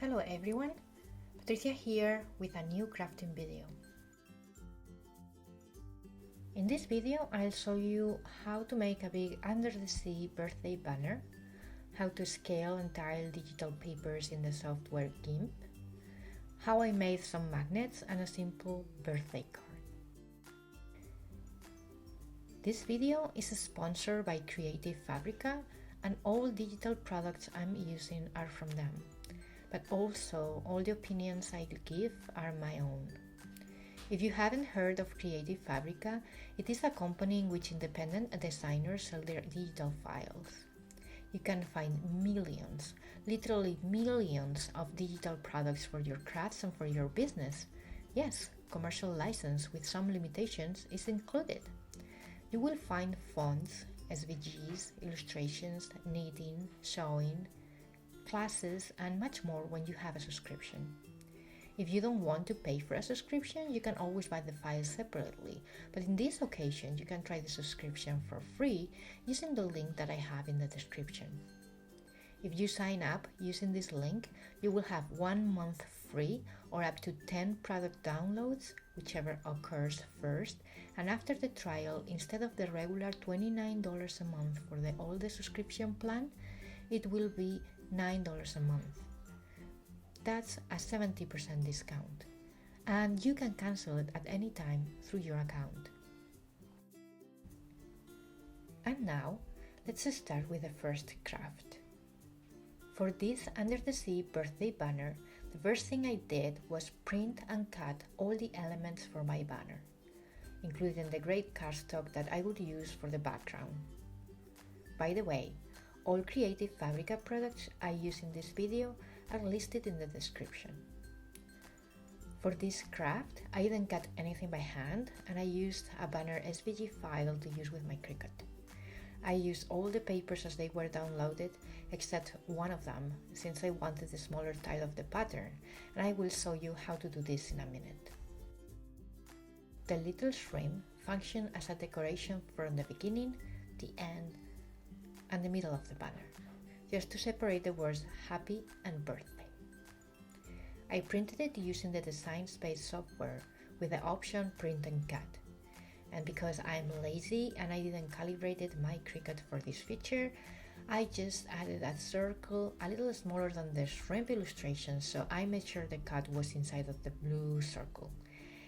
Hello everyone, Patricia here with a new crafting video. In this video I'll show you how to make a big under the sea birthday banner, how to scale and tile digital papers in the software GIMP, how I made some magnets and a simple birthday card. This video is sponsored by Creative Fabrica and all digital products I'm using are from them. But also all the opinions I give are my own. If you haven't heard of Creative Fabrica, it is a company in which independent designers sell their digital files. You can find millions, literally millions of digital products for your crafts and for your business. Yes, commercial license with some limitations is included. You will find fonts, SVGs, illustrations, knitting, sewing, classes, and much more when you have a subscription. If you don't want to pay for a subscription, you can always buy the files separately, but in this occasion you can try the subscription for free using the link that I have in the description. If you sign up using this link, you will have 1 month free or up to 10 product downloads, whichever occurs first, and after the trial, instead of the regular $29 a month for the older subscription plan, it will be $9 a month. That's a 70% discount, and you can cancel it at any time through your account. And now, let's start with the first craft. For this under the sea birthday banner, the first thing I did was print and cut all the elements for my banner, including the gray cardstock that I would use for the background. By the way, all Creative Fabrica products I use in this video are listed in the description. For this craft, I didn't cut anything by hand and I used a banner SVG file to use with my Cricut. I used all the papers as they were downloaded except one of them, since I wanted the smaller tile of the pattern, and I will show you how to do this in a minute. The little shrimp functions as a decoration from the beginning, the end, and the middle of the banner, just to separate the words happy and birthday. I printed it using the Design Space software with the option print and cut. And because I'm lazy and I didn't calibrate my Cricut for this feature, I just added a circle a little smaller than the shrimp illustration, so I made sure the cut was inside of the blue circle.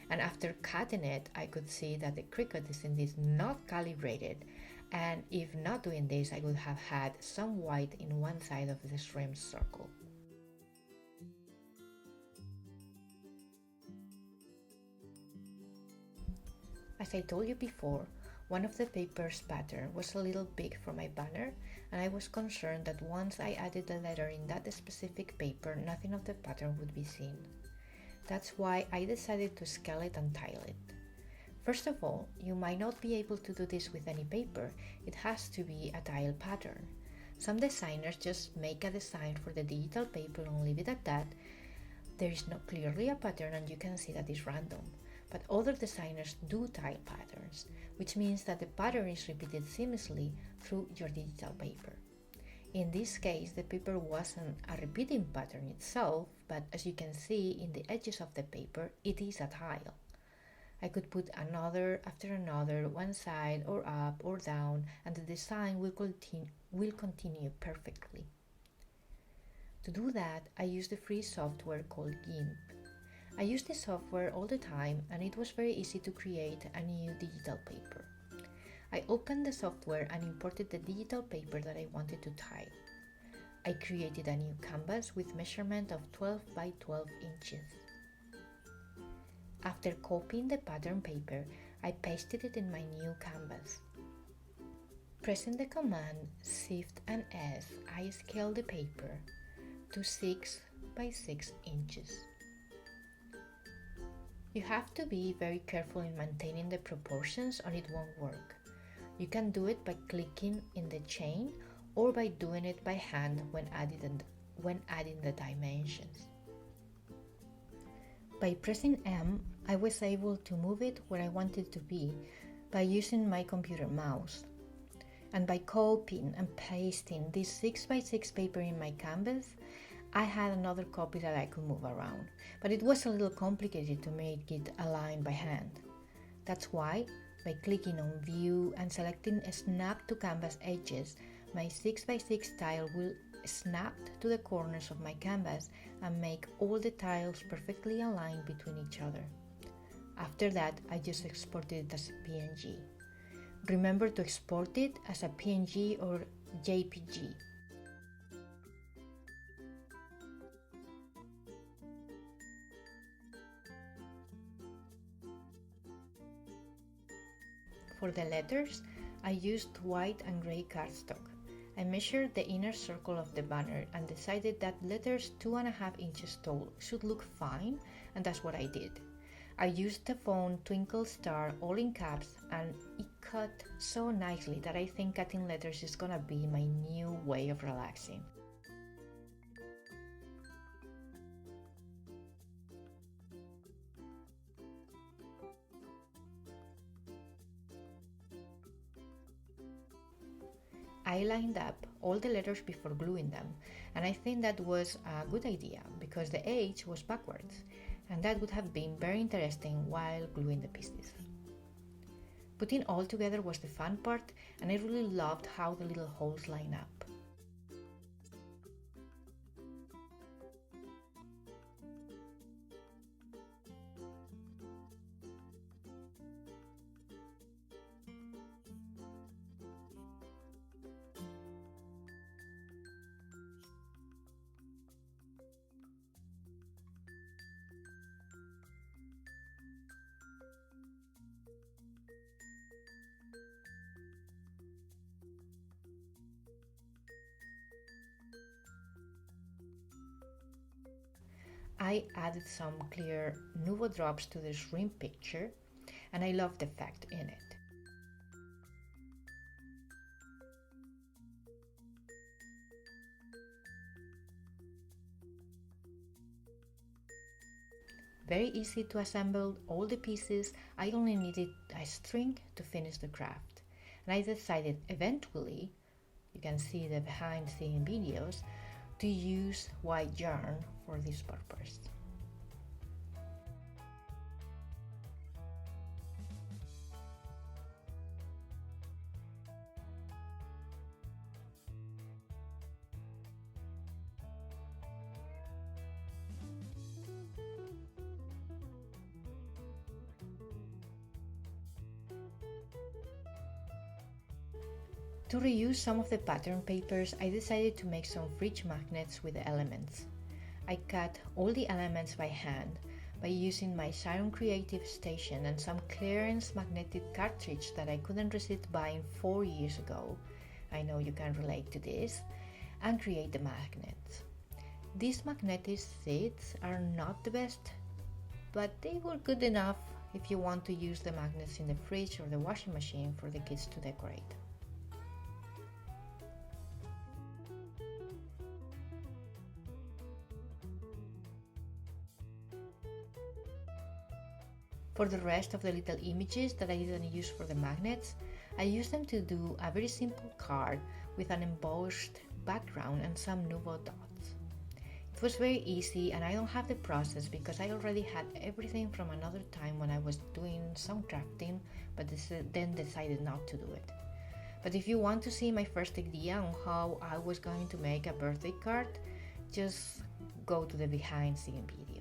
And after cutting it, I could see that the Cricut is indeed not calibrated, and if not doing this, I would have had some white in one side of the shrimp circle. As I told you before, one of the paper's pattern was a little big for my banner, and I was concerned that once I added the letter in that specific paper, nothing of the pattern would be seen. That's why I decided to scale it and tile it. First of all, you might not be able to do this with any paper. It has to be a tile pattern. Some designers just make a design for the digital paper and leave it at that. There is not clearly a pattern and you can see that it's random. But other designers do tile patterns, which means that the pattern is repeated seamlessly through your digital paper. In this case, the paper wasn't a repeating pattern itself, but as you can see in the edges of the paper, it is a tile. I could put another after another, one side or up or down, and the design will continue perfectly. To do that, I used the free software called GIMP. I use this software all the time, and it was very easy to create a new digital paper. I opened the software and imported the digital paper that I wanted to tile. I created a new canvas with measurement of 12 by 12 inches. After copying the pattern paper, I pasted it in my new canvas. Pressing the command Shift and S, I scaled the paper to 6 by 6 inches. You have to be very careful in maintaining the proportions or it won't work. You can do it by clicking in the chain or by doing it by hand when adding the dimensions. By pressing M, I was able to move it where I wanted to be by using my computer mouse. And by copying and pasting this 6 by 6 paper in my canvas, I had another copy that I could move around, but it was a little complicated to make it align by hand. That's why, by clicking on View and selecting Snap to Canvas Edges, my 6x6 tile will snap to the corners of my canvas and make all the tiles perfectly aligned between each other. After that, I just exported it as a PNG. Remember to export it as a PNG or JPG. For the letters, I used white and gray cardstock. I measured the inner circle of the banner and decided that letters 2.5 inches tall should look fine, and that's what I did. I used the font Twinkle Star all in caps, and it cut so nicely that I think cutting letters is gonna be my new way of relaxing. I lined up all the letters before gluing them, and I think that was a good idea because the H was backwards, and that would have been very interesting while gluing the pieces. Putting all together was the fun part, and I really loved how the little holes line up. I added some clear Nuvo drops to the shrimp picture, and I love the effect in it. Very easy to assemble all the pieces. I only needed a string to finish the craft, and I decided eventually, you can see the behind the scene videos, to use white yarn for this purpose. To reuse some of the pattern papers, I decided to make some fridge magnets with the elements. I cut all the elements by hand by using my Xyron Creative Station and some clearance magnetic cartridge that I couldn't resist buying 4 years ago. I know you can relate to this, and create the magnets. These magnetic sheets are not the best, but they were good enough if you want to use the magnets in the fridge or the washing machine for the kids to decorate. For the rest of the little images that I didn't use for the magnets, I used them to do a very simple card with an embossed background and some Nuvo dots. It was very easy, and I don't have the process because I already had everything from another time when I was doing some crafting, but then decided not to do it. But if you want to see my first idea on how I was going to make a birthday card, just go to the behind the scenes videos.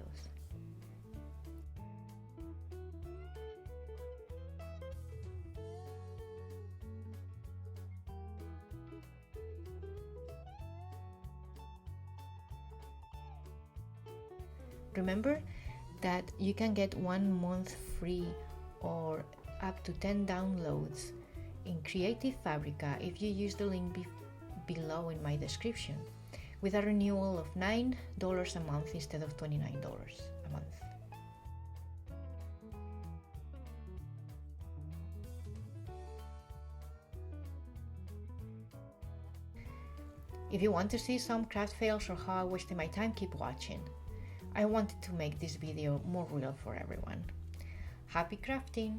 Remember that you can get 1 month free or up to 10 downloads in Creative Fabrica if you use the link below in my description, with a renewal of $9 a month instead of $29 a month. If you want to see some craft fails or how I wasted my time, keep watching. I wanted to make this video more real for everyone. Happy crafting!